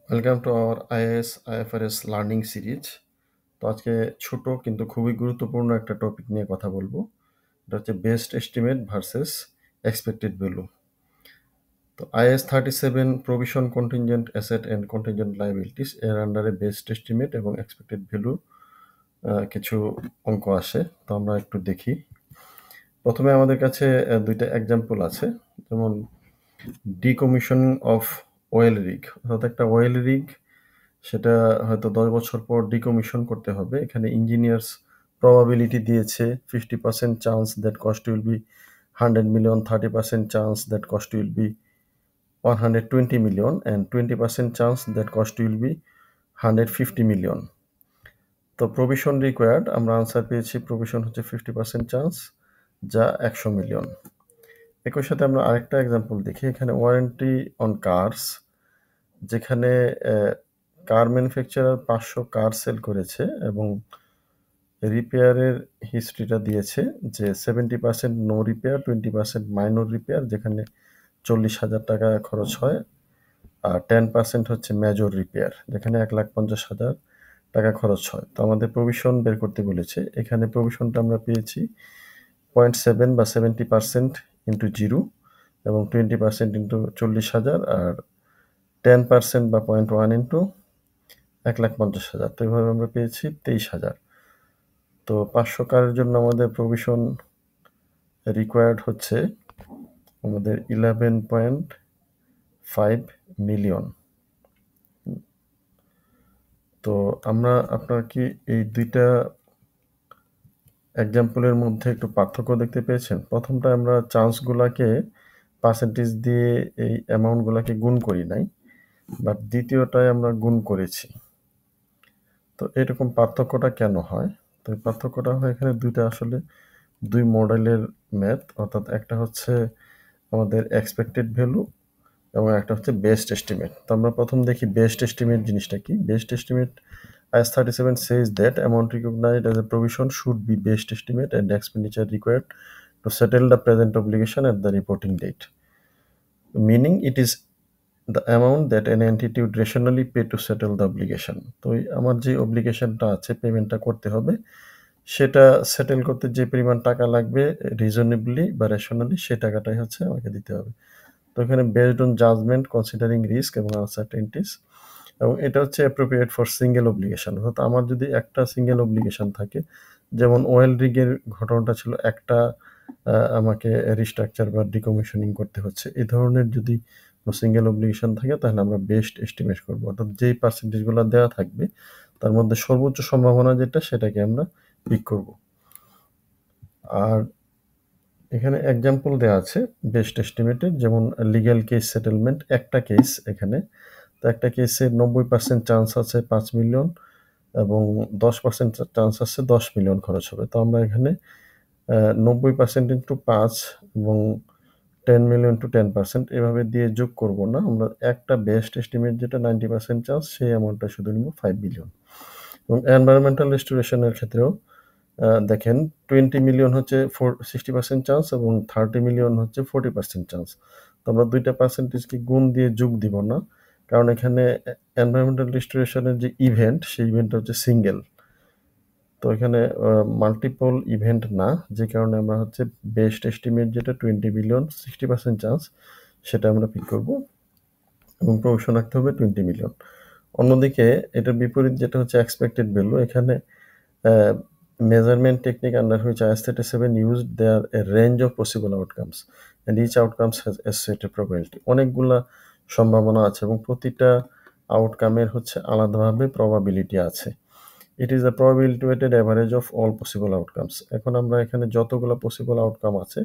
Welcome to our IAS IFRS learning series. তো আজকে ছোট কিন্তু খুবই গুরুত্বপূর্ণ একটা টপিক নিয়ে কথা বলবো। এটা হচ্ছে best estimate versus expected value. তো IS 37 provision contingent asset and contingent liabilities এর আন্ডারে বেস্ট এস্টিমেট এবং এক্সপেক্টেড ভ্যালু কিছু অঙ্ক আসে। তো আমরা একটু দেখি। প্রথমে আমাদের কাছে দুইটা এক্সাম্পল আছে, যেমন ডিকমিশন অফ অয়েল রিগ, অর্থাৎ একটা অয়েল রিগ সেটা হয়তো 10 বছর পর ডিকমিশন করতে হবে। এখানে ইঞ্জিনিয়ার্স প্রবাবিলিটি দিয়েছে 50% chance that cost will be 100 million, 30% chance that cost will be 120 million and 20% chance that cost will be 150 million। তো প্রভিশন রিকোয়ার্ড আমরা আনসার পেয়েছি, প্রভিশন হচ্ছে 50% চান্স, যা 100 মিলিয়ন। একই সাথে আমরা আরেকটা এক্সাম্পল দেখি। এখানে ওয়ারেন্টি অন কার্স, যেখানে কার ম্যানুফ্যাকচারার 500 কার সেল করেছে এবং রিপেয়ারের হিস্ট্রিটা দিয়েছে যে 70% নো রিপেয়ার, 20% মাইনর রিপেয়ার, যেখানে 40,000 টাকা খরচ হয়, আর 10% হচ্ছে মেজর রিপেয়ার, যেখানে 1,50,000 টাকা খরচ হয়। তো আমাদের প্রভিশন বের করতে বলেছে। এখানে প্রভিশনটা আমরা পেয়েছি 0.7 বা 70% ইন্টু 0 এবং 20% ইন্টু 40,000 আর 10% বা 0.1 ইন্টু 1,50,000। তো এইভাবে আমরা পেয়েছি 23,000। তো 500 কারের জন্য আমাদের প্রভিশন রিকোয়ার্ড হচ্ছে আমাদের 11.5 মিলিয়ন। তো আপনারা কি এই দুইটা এক্সাম্পলের মধ্যে একটু পার্থক্য দেখতে পেয়েছেন? প্রথমটা আমরা চান্সগুলাকে পার্সেন্টেজ দিয়ে এই অ্যামাউন্টগুলাকে গুণ করি নাই, বাট দ্বিতীয়টায় আমরা গুণ করেছি। তো এরকম পার্থক্যটা কেন হয়? তো এই পার্থক্যটা হয় এখানে দুইটা আসলে দুই মডেলের ম্যাথ, অর্থাৎ একটা হচ্ছে আমাদের এক্সপেক্টেড ভ্যালু এবং একটা হচ্ছে বেস্ট এস্টিমেট। তো আমরা প্রথম দেখি বেস্ট এস্টিমেট জিনিসটা কি। Best estimate IAS 37 says that amount recognized as a provision should be best estimate and expenditure required to settle the present obligation at the reporting date, meaning it is the amount that an entity would rationally pay to settle the obligation। তো আমার যে অব্লিগেশনটা আছে, পেমেন্টটা করতে হবে, সেটা settle করতে যে পরিমাণ টাকা লাগবে রিজনেবলি বা রেশনালি, সেই টাকাটাই হচ্ছে আমাকে দিতে হবে। তো এখানে based on judgement considering risk এবং আনসার্টেনিটিস, এবং এটা হচ্ছে অ্যাপ্রোপ্রিয়েট ফর সিঙ্গেল অব্লিগেশন। অর্থাৎ আমার যদি একটা সিঙ্গেল অব্লিগেশন থাকে, যেমন ওয়েল রিগের ঘটনাটা ছিল একটা আমাকে রিস্ট্রাকচার বা ডিকমিশনিং করতে হচ্ছে, এই ধরনের যদি সিঙ্গেল অব্লিগেশন থাকে তাহলে আমরা বেস্ট এস্টিমেট করবো। অর্থাৎ যেই পার্সেন্টেজগুলো দেওয়া থাকবে তার মধ্যে সর্বোচ্চ সম্ভাবনা যেটা, সেটাকে আমরা পিক করব। আর এখানে এক্সাম্পল দেওয়া আছে বেস্ট এস্টিমেটের, যেমন লিগ্যাল কেস সেটেলমেন্ট, একটা কেস এখানে। তো একটা কেসে 90% চান্স আছে 5 মিলিয়ন এবং 10% চান্স আছে 10 মিলিয়ন খরচ হবে। তো আমরা এখানে 90% ইন্টু 5 এবং 10 মিলিয়ন টু 10% এভাবে দিয়ে যোগ করব না। আমরা একটা বেস্ট এস্টিমেট যেটা 90% চান্স, সেই অ্যামাউন্টটা শুধু নিব 5 মিলিয়ন। এবং এনভায়রনমেন্টাল রেস্টোরেশনের ক্ষেত্রেও দেখেন 20 মিলিয়ন হচ্ছে 60% চান্স এবং 30 মিলিয়ন হচ্ছে 40% চান্স। তো আমরা দুইটা পার্সেন্টেজকে গুণ দিয়ে যোগ দিব না, কারণ এখানে এনভায়রনমেন্টাল রেস্টোরেশনের যে ইভেন্ট, সেই ইভেন্টটা হচ্ছে সিঙ্গেল। তো এখানে মাল্টিপল ইভেন্ট না, যে কারণে আমরা হচ্ছে বেস্ট এস্টিমেট যেটা 20 মিলিয়ন 60% চান্স, সেটা আমরা পিক করব এবং প্রভিশন রাখতে হবে 20 মিলিয়ন। অন্যদিকে এটার বিপরীত যেটা হচ্ছে এক্সপেক্টেড ভ্যালু, এখানে measurement technique under which IAS 37 used, there are a range of possible outcomes and each outcomes has associated probability। অনেকগুলা সম্ভাবনা আছে এবং প্রতিটা আউটকামের হচ্ছে আলাদাভাবে প্রবাবিলিটি আছে। It is a probability weighted average of all possible outcomes. এখন আমরা এখানে যতগুলো পসিবল আউটকাম আছে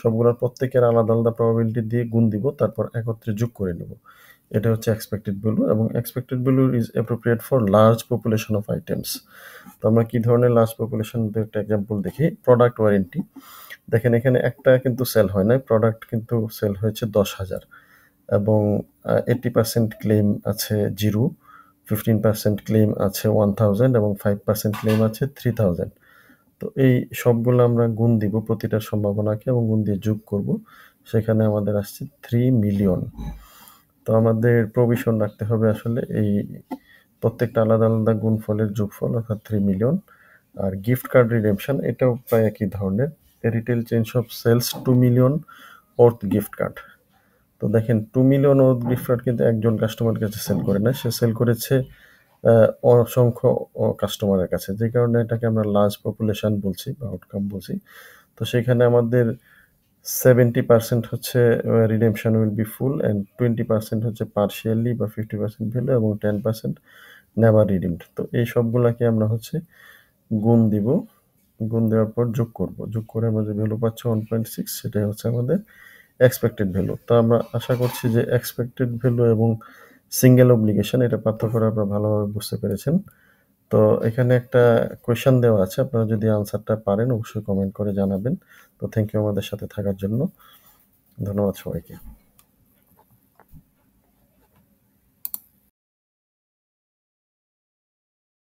সবগুলোর প্রত্যেকের আলাদা আলাদা প্রবাবিলিটি দিয়ে গুণ দিব, তারপর একত্রে যোগ করে নেব। এটা হচ্ছে এক্সপেক্টেড ভ্যালু, এবং expected value is appropriate for large population of items. তো আমরা কী ধরনের লার্জ পপুলেশন একটা এক্সাম্পল দেখি। প্রোডাক্ট ওয়ারেন্টি, দেখেন এখানে একটা কিন্তু সেল হয় নাই, প্রোডাক্ট কিন্তু সেল হয়েছে 10,000 এবং 80% ক্লেম আছে 0, 15% ক্লেম আছে 1000 এবং 5% ক্লেম আছে 3000। তো এই সবগুলো আমরা গুণ দিব প্রতিটার সম্ভাবনাকে এবং গুণ দিয়ে যোগ করব, সেখানে আমাদের আসছে 3 মিলিয়ন। তো আমাদের প্রভিশন রাখতে হবে আসলে এই প্রত্যেকটা আলাদা আলাদা গুণফলের যোগফল অর্থাৎ 3 মিলিয়ন। আর গিফট কার্ড রিডেমশন এটাও প্রায় একই ধরনের। Retail change of sales 2 million worth gift card. তো দেখেন 2 মিলিয়ন ওর্থ গিফট কার্ড কিন্তু একজন কাস্টমারের কাছে সেল করে না, সে সেল করেছে অসংখ্য কাস্টমারের কাছে, যে কারণে এটাকে আমরা লার্জ পপুলেশন বলছি বা আউটকাম বলছি। তো সেখানে আমাদের 70% হচ্ছে redemption will be full and 20% হচ্ছে পার্শিয়ালি বা 50% ভ্যালু এবং 10% নেভার রিডিমড। তো এই সবগুলাকে আমরা হচ্ছে গুণ দিব, গুণ দেওয়ার পর যোগ করব, যোগ করে আমরা যে ভ্যালু পাচ্ছি 1.6 সেটাই হচ্ছে আমাদের এক্সপেক্টেড ভ্যালু। তো আমরা আশা করছি যে এক্সপেক্টেড ভ্যালু এবং সিঙ্গেল অব্লিগেশন এটা পার্থক্যটা আপনারা ভালোভাবে বুঝতে পেরেছেন। তো এখানে একটা কোয়েশ্চেন দেওয়া আছে, আপনারা যদি আনসারটা পারেন অবশ্যই কমেন্ট করে জানাবেন। তো থ্যাংক ইউ আমাদের সাথে থাকার জন্য, ধন্যবাদ সবাইকে।